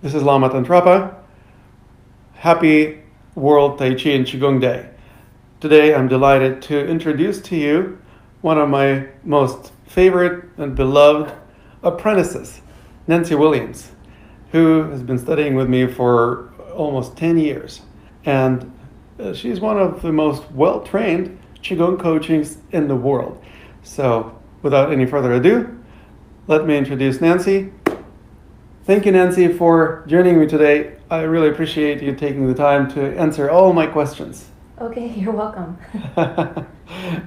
This is Lama Tantrapa. Happy World Tai Chi and Qigong Day. Today I'm delighted to introduce to you one of my most favorite and beloved apprentices, Nanci Williams, who has been studying with me for almost 10 years. And she's one of the most well-trained Qigong coaches in the world. So without any further ado, let me introduce Nanci. Thank you, Nanci, for joining me today. I really appreciate you taking the time to answer all my questions. Okay, you're welcome.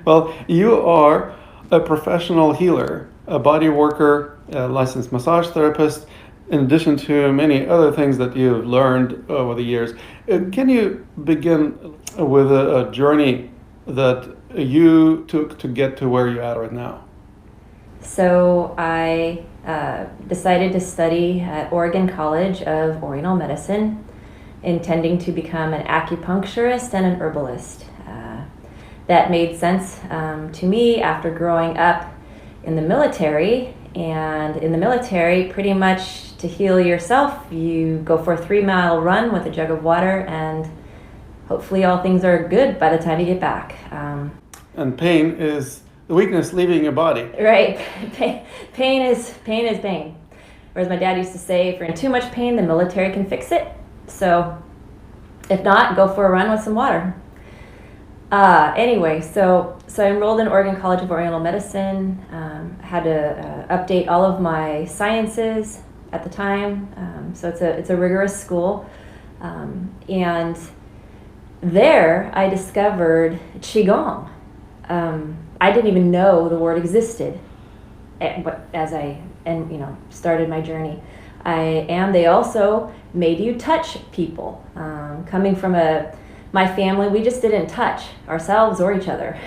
Well, you are a professional healer, a body worker, a licensed massage therapist, in addition to many other things that you've learned over the years. Can you begin with a journey that you took to get to where you're at right now? So I decided to study at Oregon College of Oriental Medicine, intending to become an acupuncturist and an herbalist. That made sense to me after growing up in the military. And in the military, pretty much to heal yourself, you go for a 3-mile run with a jug of water, and hopefully all things are good by the time you get back. And pain is the weakness leaving your body. Right. Pain is pain. Whereas my dad used to say, if you're in too much pain, the military can fix it. So if not, go for a run with some water. Anyway, so I enrolled in Oregon College of Oriental Medicine. I had to update all of my sciences at the time. So it's a rigorous school. And there I discovered Qigong. I didn't even know the word existed as I started my journey. And they also made you touch people. Coming from my family, we just didn't touch ourselves or each other.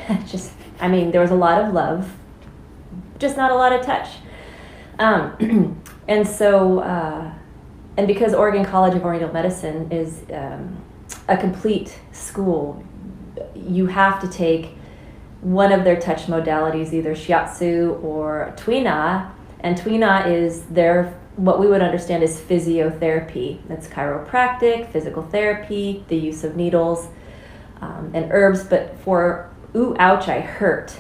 There was a lot of love, just not a lot of touch. And because Oregon College of Oriental Medicine is a complete school, you have to take one of their touch modalities, either shiatsu or tuina, and tuina is what we would understand as physiotherapy. That's chiropractic, physical therapy, the use of needles and herbs, but for ooh, ouch, I hurt.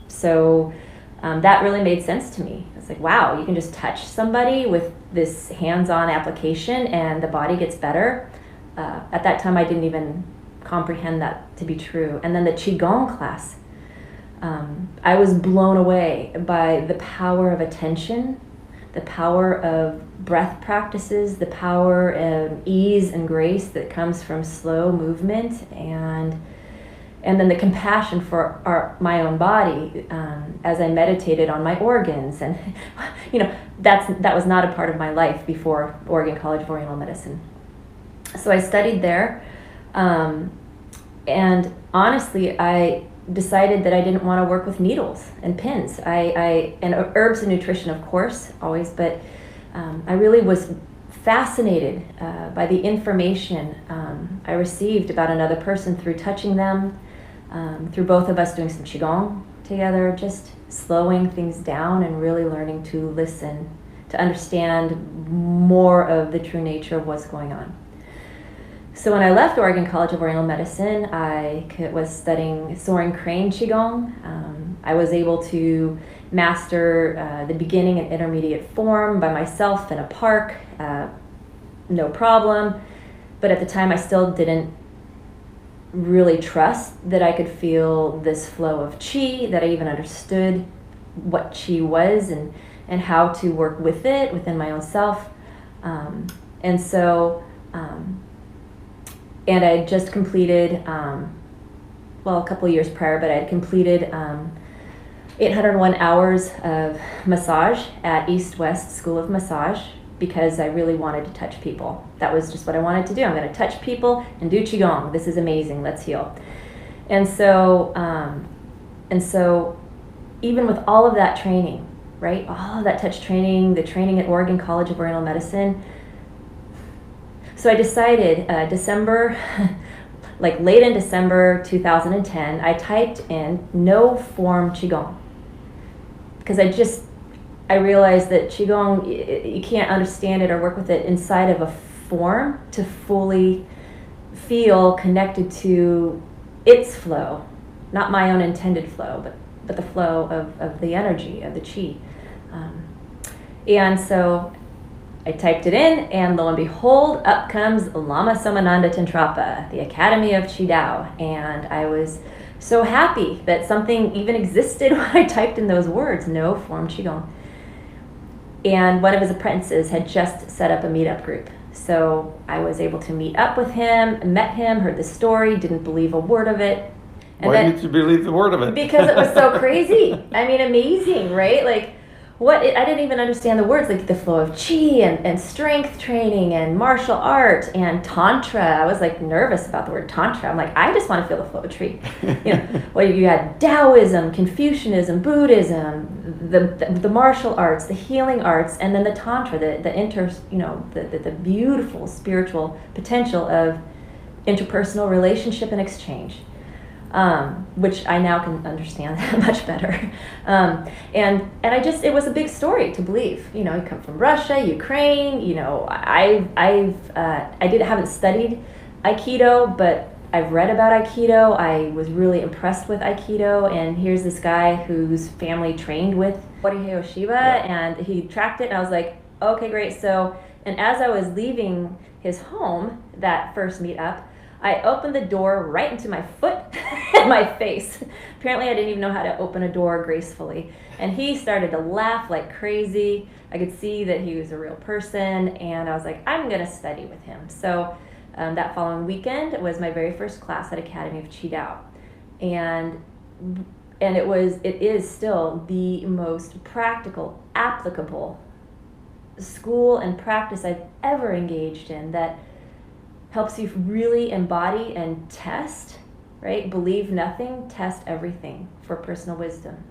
So that really made sense to me. It's like, wow, you can just touch somebody with this hands-on application and the body gets better. At that time, I didn't even comprehend that to be true. And then the Qigong class, I was blown away by the power of attention, the power of breath practices, the power of ease and grace that comes from slow movement, and then the compassion for my own body as I meditated on my organs. And that was not a part of my life before Oregon College of Oriental Medicine. So I studied there. And honestly, I decided that I didn't want to work with needles and pins. And herbs and nutrition, of course, always, but I really was fascinated by the information I received about another person through touching them, through both of us doing some Qigong together, just slowing things down and really learning to listen, to understand more of the true nature of what's going on. So when I left Oregon College of Oriental Medicine, I was studying Soaring Crane Qigong. I was able to master the beginning and intermediate form by myself in a park, no problem. But at the time, I still didn't really trust that I could feel this flow of qi, that I even understood what qi was and how to work with it within my own self. And I had just completed, a couple of years prior, but I had completed 801 hours of massage at East West School of Massage because I really wanted to touch people. That was just what I wanted to do. I'm going to touch people and do Qigong. This is amazing. Let's heal. And so even with all of that training, right, all of that touch training, the training at Oregon College of Oriental Medicine, so I decided late in December 2010, I typed in no form Qigong because I realized that Qigong, you can't understand it or work with it inside of a form to fully feel connected to its flow, not my own intended flow, but the flow of the energy, of the Qi. And so I typed it in, and lo and behold, up comes Lama Somananda Tentrapa, the Academy of Qi Dao. And I was so happy that something even existed when I typed in those words, no form Qigong. And one of his apprentices had just set up a meetup group. So I was able to meet up with him, met him, heard the story, didn't believe a word of it. And why didn't you believe the word of it? Because it was so crazy. I mean, amazing, right? Like, I didn't even understand the words, like the flow of Qi and strength training and martial art and Tantra. I was like nervous about the word Tantra. I'm like, I just want to feel the flow of Qi. Well, you had Taoism, Confucianism, Buddhism, the martial arts, the healing arts, and then the Tantra, the beautiful spiritual potential of interpersonal relationship and exchange. Which I now can understand much better. And it was a big story to believe. You come from Russia, Ukraine. Haven't studied Aikido, but I've read about Aikido. I was really impressed with Aikido, and here's this guy whose family trained with Morihei Shiba, and he tracked it, and I was like, okay, great. So, and as I was leaving his home, that first meetup, I opened the door right into my foot and my face. Apparently I didn't even know how to open a door gracefully. And he started to laugh like crazy. I could see that he was a real person, and I was like, I'm going to study with him. So that following weekend was my very first class at Academy of Qi Dao. And it is still the most practical, applicable school and practice I've ever engaged in that helps you really embody and test, right? Believe nothing, test everything for personal wisdom.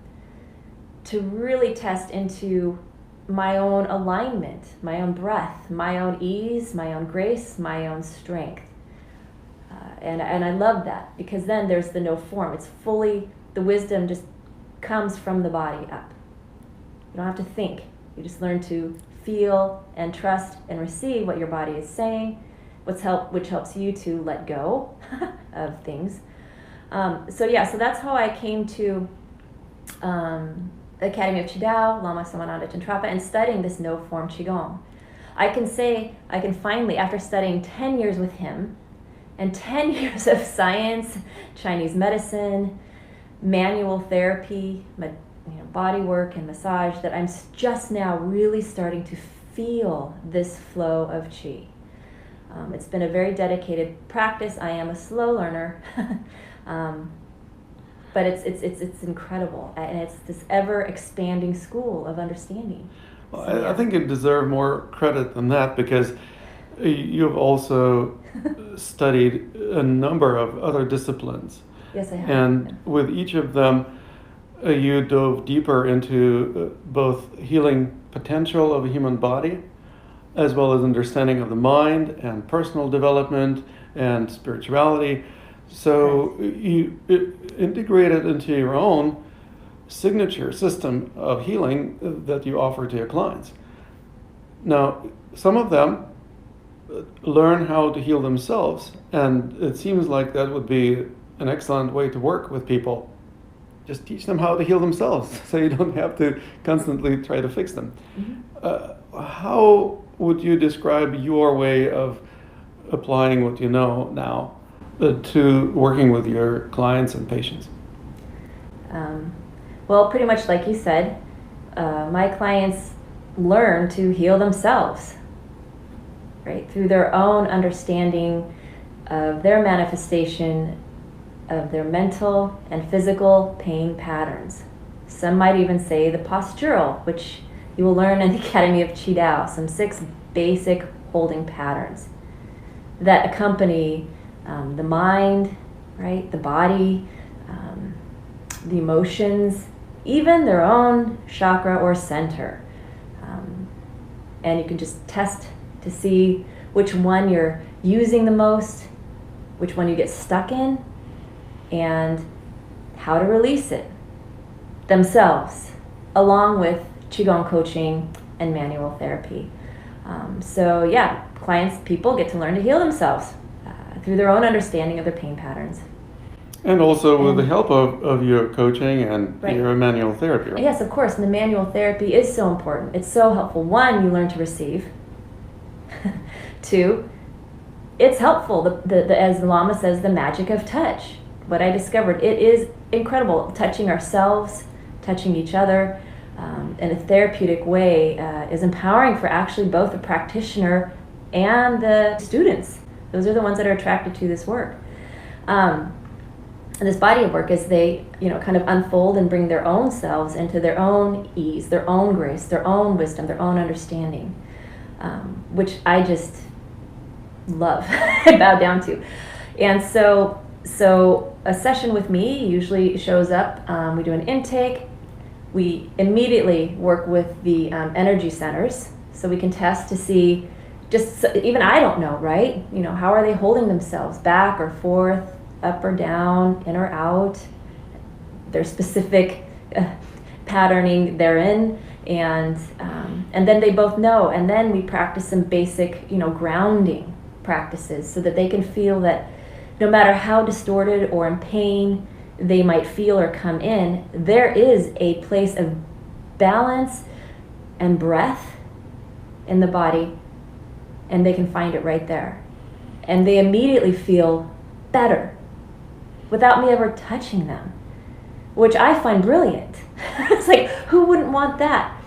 To really test into my own alignment, my own breath, my own ease, my own grace, my own strength. And I love that, because then there's the no form. It's fully, the wisdom just comes from the body up. You don't have to think. You just learn to feel and trust and receive what your body is saying, which helps you to let go of things. So that's how I came to the Academy of Qi Dao, Lama Somananda Tentrapa, and studying this no-form Qigong. I can finally, after studying 10 years with him, and 10 years of science, Chinese medicine, manual therapy, body work and massage, that I'm just now really starting to feel this flow of Qi. It's been a very dedicated practice. I am a slow learner, but it's incredible, and it's this ever-expanding school of understanding. Well, I think you deserve more credit than that, because you've also studied a number of other disciplines. Yes, I have. And with each of them, you dove deeper into both healing potential of a human body, as well as understanding of the mind and personal development and spirituality. So you integrated into your own signature system of healing that you offer to your clients. Now, some of them learn how to heal themselves, and it seems like that would be an excellent way to work with people. Just teach them how to heal themselves, so you don't have to constantly try to fix them. Mm-hmm. How would you describe your way of applying what you know now to working with your clients and patients? Well, pretty much like you said, my clients learn to heal themselves, right? Through their own understanding of their manifestation of their mental and physical pain patterns. Some might even say the postural, which you will learn in the Academy of Qi Dao, some 6 basic holding patterns that accompany the mind, right, the body, the emotions, even their own chakra or center. And you can just test to see which one you're using the most, which one you get stuck in, and how to release it themselves, along with Qigong coaching, and manual therapy. So yeah, people get to learn to heal themselves through their own understanding of their pain patterns. And also with the help of your coaching and Right. your manual therapy. Right? Yes, of course. And the manual therapy is so important. It's so helpful. One, you learn to receive. Two, it's helpful. As the Lama says, the magic of touch. What I discovered, it is incredible. Touching ourselves, touching each other in a therapeutic way is empowering for actually both the practitioner and the students. Those are the ones that are attracted to this work. And this body of work, as they, kind of unfold and bring their own selves into their own ease, their own grace, their own wisdom, their own understanding, which I just love and bow down to. And so a session with me usually shows up. We do an intake. We immediately work with the energy centers, so we can test to see. Even I don't know, right? How are they holding themselves, back or forth, up or down, in or out, their specific patterning they're in, and then they both know. And then we practice some basic, grounding practices so that they can feel that no matter how distorted or in pain they might feel or come in, there is a place of balance and breath in the body, and they can find it right there. And they immediately feel better without me ever touching them, which I find brilliant. It's like, who wouldn't want that?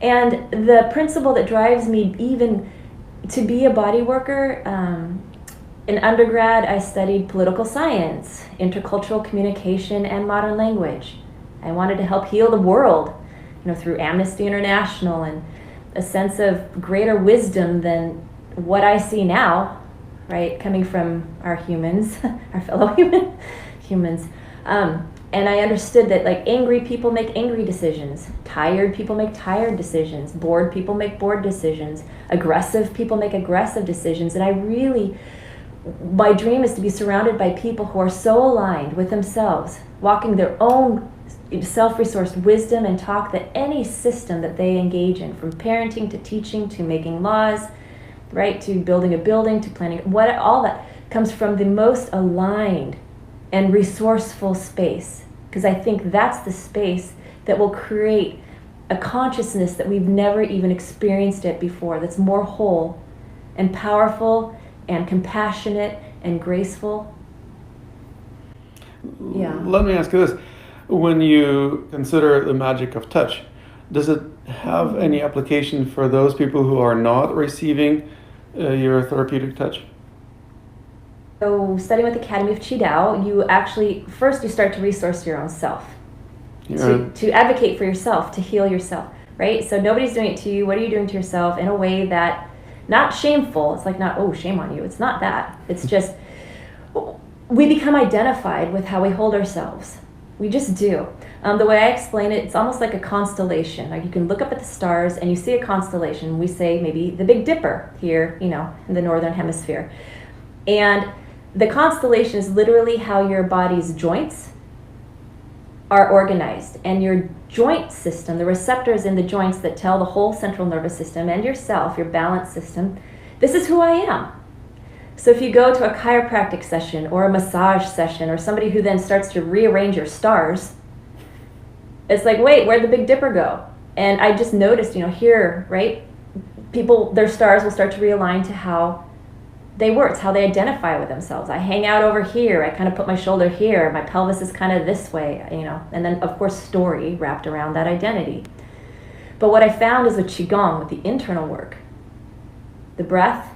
And the principle that drives me even to be a body worker, in undergrad I studied political science, intercultural communication, and modern language. I wanted to help heal the world, through Amnesty International and a sense of greater wisdom than what I see now, right, coming from our humans, our fellow humans. And I understood that, like, angry people make angry decisions, tired people make tired decisions, bored people make bored decisions, aggressive people make aggressive decisions. And my dream is to be surrounded by people who are so aligned with themselves, walking their own self-resourced wisdom and talk, that any system that they engage in, from parenting to teaching to making laws, right, to building a building, to planning, all that comes from the most aligned and resourceful space. Because I think that's the space that will create a consciousness that we've never even experienced it before, that's more whole and powerful and compassionate and graceful. Yeah. Let me ask you this. When you consider the magic of touch, does it have any application for those people who are not receiving your therapeutic touch? So studying with Academy of Qi Dao, you actually, first you start to resource your own self, to advocate for yourself, to heal yourself, right? So nobody's doing it to you. What are you doing to yourself in a way that, not shameful, it's like not, oh, shame on you. It's not that. It's just, we become identified with how we hold ourselves. We just do. The way I explain it, it's almost like a constellation. Like, you can look up at the stars and you see a constellation. We say maybe the Big Dipper here, in the northern hemisphere. And the constellation is literally how your body's joints are organized. And your joint system, the receptors in the joints that tell the whole central nervous system and yourself, your balance system, this is who I am. So if you go to a chiropractic session or a massage session, or somebody who then starts to rearrange your stars, it's like, wait, where'd the Big Dipper go? And I just noticed, here, right, people, their stars will start to realign to how they were. It's how they identify with themselves. I hang out over here. I kind of put my shoulder here. My pelvis is kind of this way, and then, of course, story wrapped around that identity. But what I found is with Qigong, with the internal work, the breath,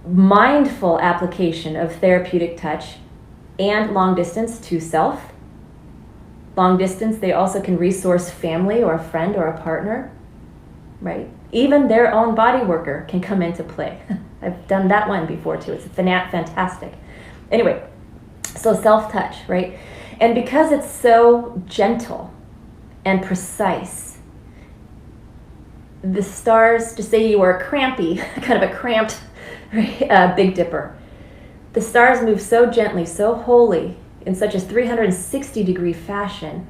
mindful application of therapeutic touch, and long distance to self. Long distance, they also can resource family or a friend or a partner, right? Even their own body worker can come into play. I've done that one before too. It's fantastic. Anyway, so self-touch, right? And because it's so gentle and precise, the stars, to say you are crampy, kind of a cramped Big Dipper, the stars move so gently, so wholly, in such a 360-degree fashion,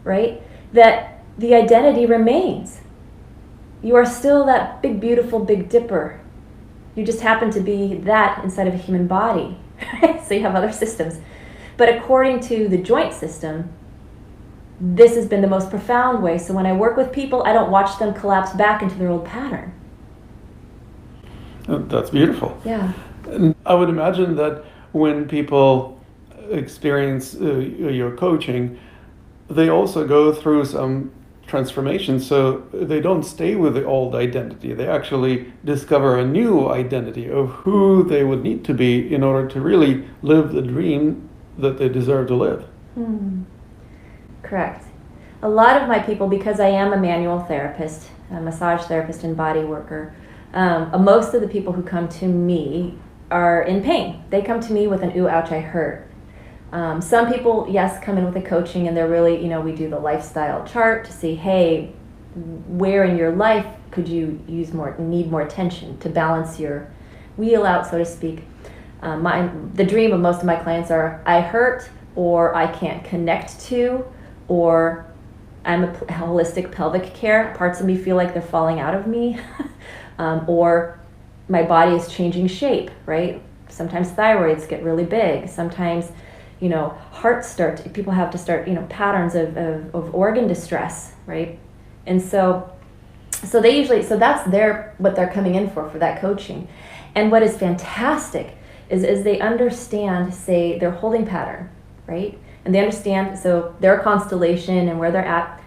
right? That the identity remains. You are still that big, beautiful Big Dipper. You just happen to be that inside of a human body. So you have other systems. But according to the joint system, this has been the most profound way. So when I work with people, I don't watch them collapse back into their old pattern. That's beautiful. Yeah. And I would imagine that when people experience your coaching, they also go through some transformation, so they don't stay with the old identity. They actually discover a new identity of who they would need to be in order to really live the dream that they deserve to live. Correct. A lot of my people, because I am a manual therapist, a massage therapist and body worker, most of the people who come to me are in pain. They come to me with an ooh, ouch, I hurt. Some people, yes, come in with a coaching and they're really, we do the lifestyle chart to see, hey, where in your life could you need more attention to balance your wheel out, so to speak. The dream of most of my clients are, I hurt, or I can't connect to, or I'm a holistic pelvic care. Parts of me feel like they're falling out of me, or my body is changing shape, right? Sometimes thyroids get really big. Sometimes hearts people have to start, patterns of organ distress, right? And so that's what they're coming in for that coaching. And what is fantastic is they understand, say, their holding pattern, right? And they understand, so their constellation and where they're at.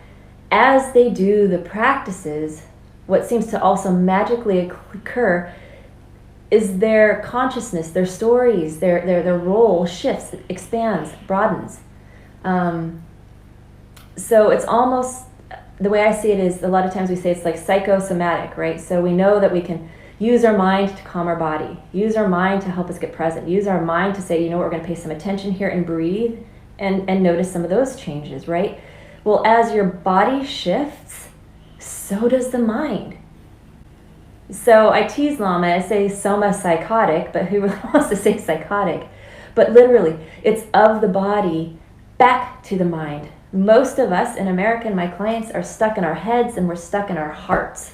As they do the practices, what seems to also magically occur is their consciousness, their stories, their role shifts, expands, broadens. So it's almost, the way I see it is, a lot of times we say it's like psychosomatic, right? So we know that we can use our mind to calm our body, use our mind to help us get present, use our mind to say, we're going to pay some attention here and breathe and notice some of those changes, right? Well, as your body shifts, so does the mind. So I tease Lama, I say soma psychotic, but who really wants to say psychotic? But literally, it's of the body back to the mind. Most of us in America, and my clients, are stuck in our heads and we're stuck in our hearts.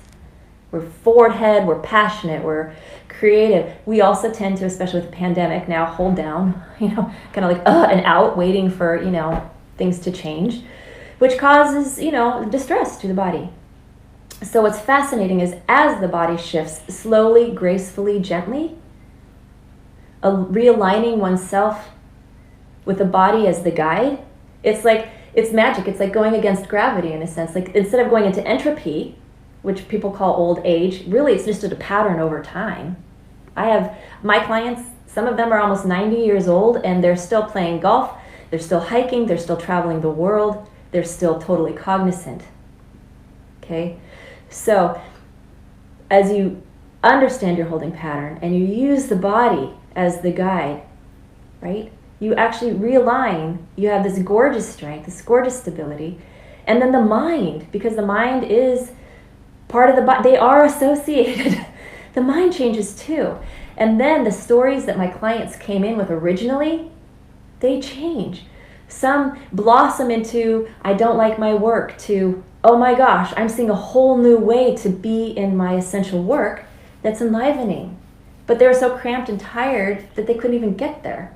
We're forward head, we're passionate, we're creative. We also tend to, especially with the pandemic now, hold down, kind of like and out, waiting for, things to change, which causes, distress to the body. So what's fascinating is as the body shifts slowly, gracefully, gently, realigning oneself with the body as the guide, it's magic. It's like going against gravity in a sense. Like instead of going into entropy, which people call old age, really it's just a pattern over time. I have my clients, some of them are almost 90 years old and they're still playing golf, they're still hiking, they're still traveling the world, they're still totally cognizant. Okay? So, as you understand your holding pattern and you use the body as the guide, right? You actually realign, you have this gorgeous strength, this gorgeous stability, and then the mind, because the mind is part of the body, they are associated. The mind changes too. And then the stories that my clients came in with originally, they change. Some blossom into, I don't like my work, to, oh my gosh, I'm seeing a whole new way to be in my essential work that's enlivening. But they were so cramped and tired that they couldn't even get there,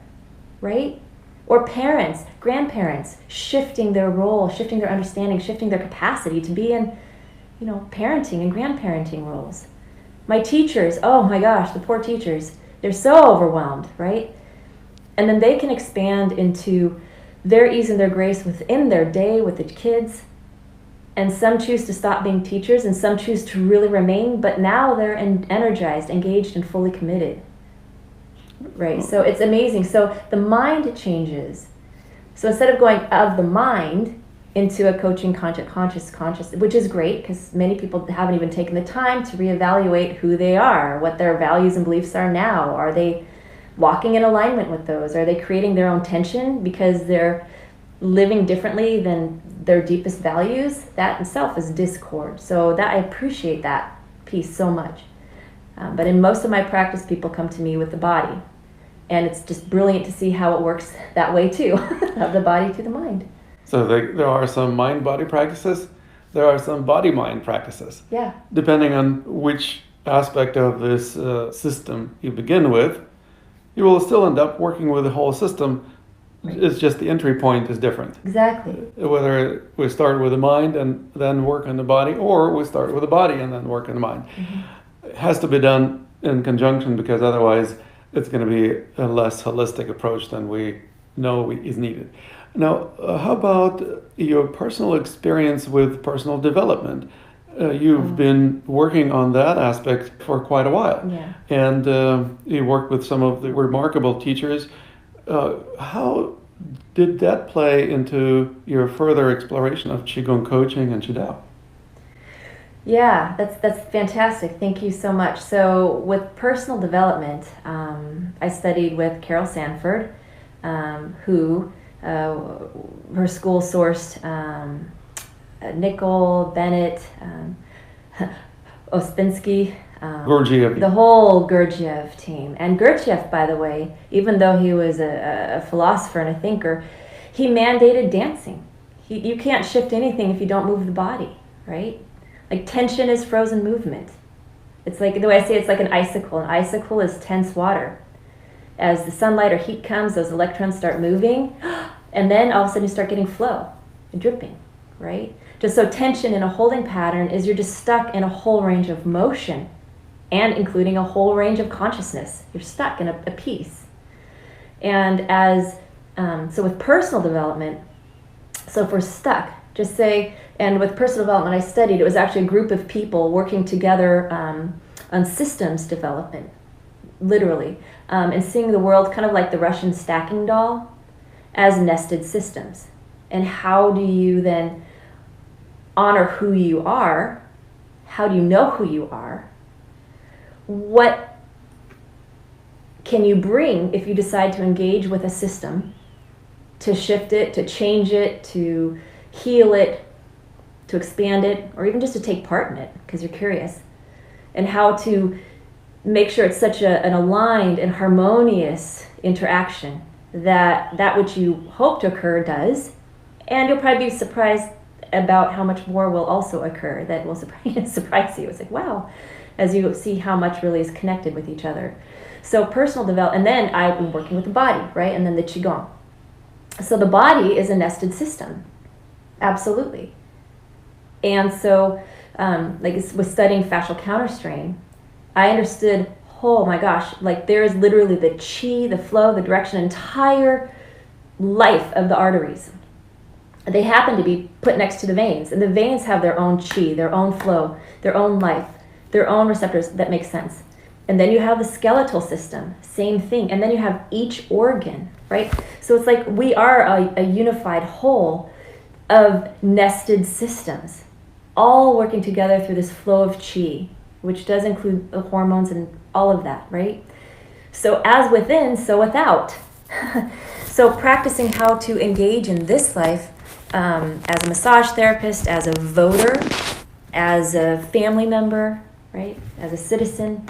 right? Or parents, grandparents, shifting their role, shifting their understanding, shifting their capacity to be in, parenting and grandparenting roles. My teachers, oh my gosh, the poor teachers, they're so overwhelmed, right? And then they can expand into their ease and their grace within their day with the kids. And some choose to stop being teachers and some choose to really remain, but now they're energized, engaged, and fully committed. Right, so it's amazing. So the mind changes. So instead of going of the mind into a coaching conscious, which is great because many people haven't even taken the time to reevaluate who they are, what their values and beliefs are now. Are they walking in alignment with those? Are they creating their own tension because they're living differently than their deepest values? That itself is discord. So that I appreciate that piece so much. But in most of my practice, people come to me with the body. And it's just brilliant to see how it works that way too, of the body to the mind. So there are some mind-body practices there are some body-mind practices. Yeah. Depending on which aspect of this system you begin with, you will still end up working with the whole system. Right. It's just the entry point is different. Exactly. Whether we start with the mind and then work on the body, or we start with the body and then work on the mind. Mm-hmm. It has to be done in conjunction, because otherwise it's going to be a less holistic approach than we know is needed. Now, how about your personal experience with personal development? You've been working on that aspect for quite a while. Yeah. And you worked with some of the remarkable teachers. How did that play into your further exploration of Qigong coaching and Qidao? Yeah, that's fantastic. Thank you so much. So with personal development, I studied with Carol Sanford, who her school sourced Nickel, Bennett, Ospinsky, Gurdjieff. The whole Gurdjieff team. And Gurdjieff, by the way, even though he was a philosopher and a thinker, he mandated dancing. You can't shift anything if you don't move the body, right? Like tension is frozen movement. It's like, the way I say it's like an icicle. An icicle is tense water. As the sunlight or heat comes, those electrons start moving, and then all of a sudden you start getting flow and dripping, right? Just so tension in a holding pattern is you're just stuck in a whole range of motion, and including a whole range of consciousness. You're stuck in a piece. And so with personal development, so if we're stuck, just say, and with personal development I studied, it was actually a group of people working together on systems development, literally, and seeing the world kind of like the Russian stacking doll as nested systems. And how do you then honor who you are? How do you know who you are? What can you bring if you decide to engage with a system, to shift it, to change it, to heal it, to expand it, or even just to take part in it because you're curious? And how to make sure it's such an aligned and harmonious interaction that which you hope to occur does, and you'll probably be surprised about how much more will also occur that will surprise you. It's like, wow, as you see how much really is connected with each other. So personal development, and then I've been working with the body, right? And then the Qigong. So the body is a nested system, absolutely. And so, like with studying fascial counterstrain, I understood, oh my gosh, like there is literally the chi, the flow, the direction, entire life of the arteries. They happen to be put next to the veins, and the veins have their own chi, their own flow, their own life, their own receptors that make sense. And then you have the skeletal system, same thing. And then you have each organ, right? So it's like we are a unified whole of nested systems, all working together through this flow of chi, which does include the hormones and all of that, right? So as within, so without. So practicing how to engage in this life as a massage therapist, as a voter, as a family member, right? As a citizen,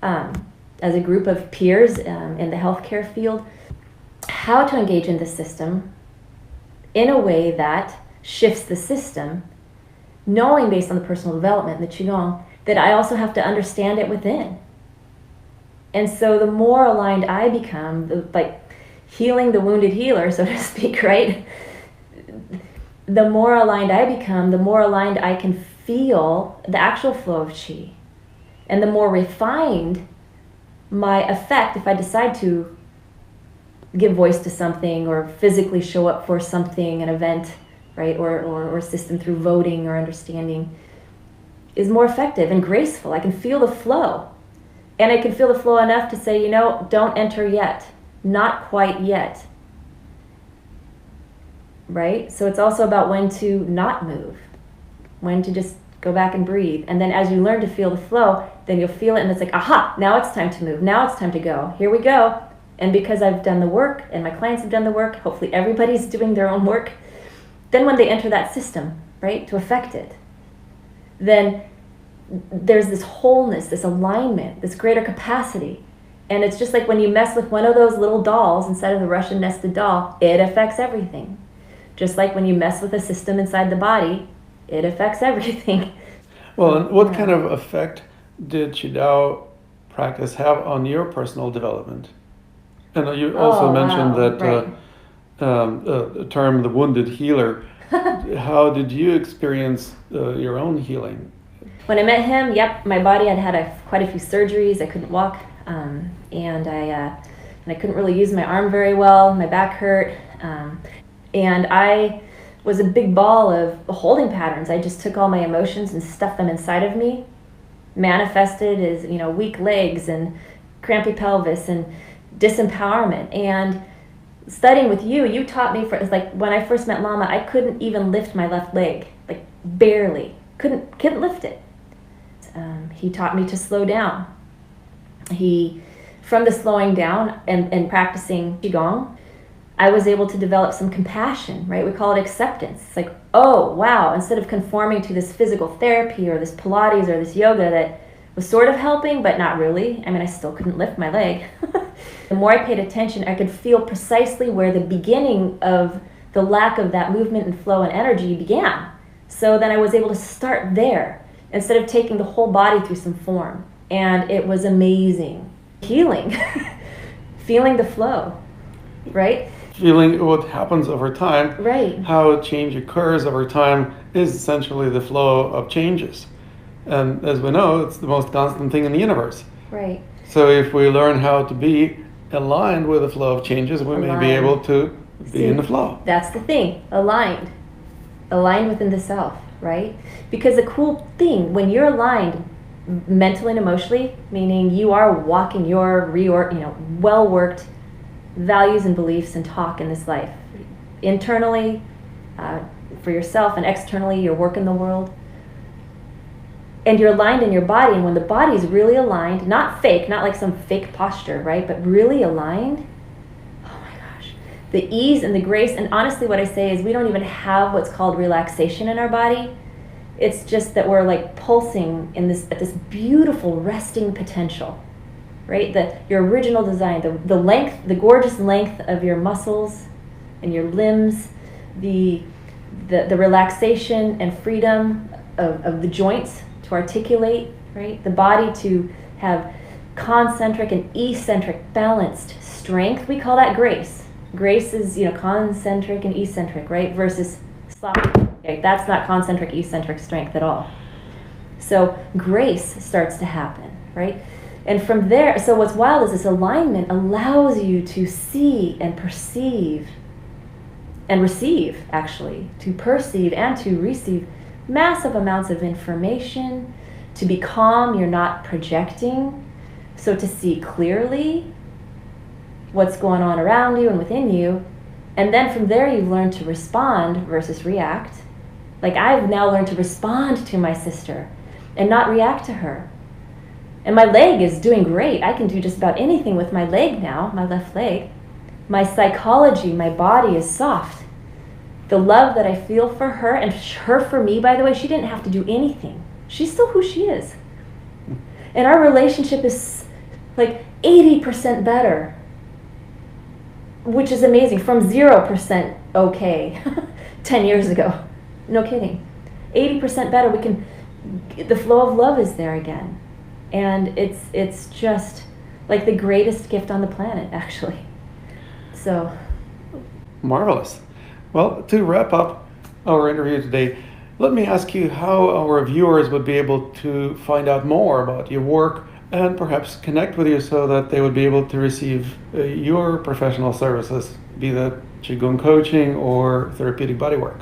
as a group of peers in the healthcare field, how to engage in the system in a way that shifts the system, knowing based on the personal development and the Qigong that I also have to understand it within. And so the more aligned I become, like healing the wounded healer, so to speak, right? The more aligned I become, the more aligned I can feel the actual flow of Qi. And the more refined my effect, if I decide to give voice to something or physically show up for something, an event, right, or system through voting or understanding, is more effective and graceful. I can feel the flow. And I can feel the flow enough to say, don't enter yet. Not quite yet. Right? So it's also about when to not move. When to just go back and breathe. And then as you learn to feel the flow, then you'll feel it and it's like, aha, now it's time to move. Now it's time to go. Here we go. And because I've done the work and my clients have done the work, hopefully everybody's doing their own work, then when they enter that system, right, to affect it, then there's this wholeness, this alignment, this greater capacity. And it's just like when you mess with one of those little dolls inside of the Russian nested doll, it affects everything. Just like when you mess with a system inside the body, it affects everything. Well, and what kind of effect did Qigong practice have on your personal development? And you also mentioned Wow, that right. the term the wounded healer. How did you experience your own healing? When I met him, yep, my body had had quite a few surgeries. I couldn't walk, and I couldn't really use my arm very well. My back hurt, and I was a big ball of holding patterns. I just took all my emotions and stuffed them inside of me, manifested as, weak legs and crampy pelvis and disempowerment. And studying with you, you taught me, it's like when I first met Lama, I couldn't even lift my left leg, like barely, couldn't lift it. He taught me to slow down. From the slowing down and practicing Qigong, I was able to develop some compassion, right? We call it acceptance. It's like, oh, wow, instead of conforming to this physical therapy or this Pilates or this yoga that was sort of helping, but not really. I mean, I still couldn't lift my leg. The more I paid attention, I could feel precisely where the beginning of the lack of that movement and flow and energy began. So then I was able to start there instead of taking the whole body through some form. And it was amazing. Healing, feeling the flow, right? Feeling what happens over time, right? How change occurs over time is essentially the flow of changes. And as we know, it's the most constant thing in the universe. Right. So if we learn how to be aligned with the flow of changes, we may be able to be in the flow. That's the thing, aligned within the self, right? Because the cool thing, when you're aligned mentally and emotionally, meaning you are walking your well-worked values and beliefs and talk in this life, internally, for yourself, and externally, your work in the world, and you're aligned in your body. And when the body is really aligned, not fake, not like some fake posture, right, but really aligned, oh my gosh, the ease and the grace. And honestly, what I say is we don't even have what's called relaxation in our body. It's just that we're like pulsing at this beautiful resting potential, right? Your original design, the length, the gorgeous length of your muscles and your limbs, the relaxation and freedom of the joints to articulate, right? The body to have concentric and eccentric balanced strength. We call that grace. Grace is, concentric and eccentric, right? Versus sloppy. Okay, that's not concentric eccentric strength at all. So grace starts to happen, right? And from there, so what's wild is this alignment allows you to see and perceive and receive, actually, to perceive and to receive massive amounts of information, to be calm, you're not projecting, so to see clearly what's going on around you and within you. And then from there, you've learned to respond versus react. Like I've now learned to respond to my sister and not react to her. And my leg is doing great. I can do just about anything with my leg now, my left leg. My psychology, my body is soft. The love that I feel for her, and her for me, by the way, she didn't have to do anything. She's still who she is. And our relationship is like 80% better, which is amazing, from 0% okay 10 years ago. No kidding. 80% better. The flow of love is there again. And it's just like the greatest gift on the planet, actually. So. Marvelous. Well, to wrap up our interview today, let me ask you how our viewers would be able to find out more about your work and perhaps connect with you so that they would be able to receive your professional services, be that Qigong coaching or therapeutic bodywork.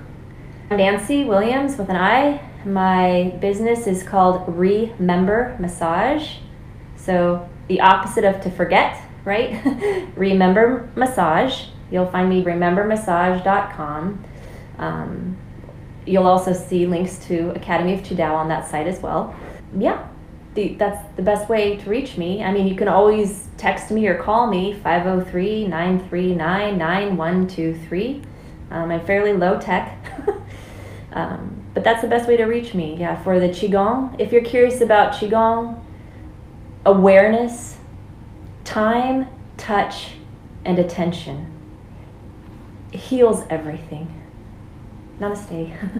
I'm Nanci Williams with an I. My business is called Remember Massage. So the opposite of to forget, right? Remember Massage. You'll find me remembermassage.com. You'll also see links to Academy of Qidao on that site as well. Yeah, that's the best way to reach me. I mean, you can always text me or call me, 503-939-9123. I'm fairly low tech. But that's the best way to reach me. Yeah, for the Qigong. If you're curious about Qigong, awareness, time, touch, and attention heals everything. Namaste.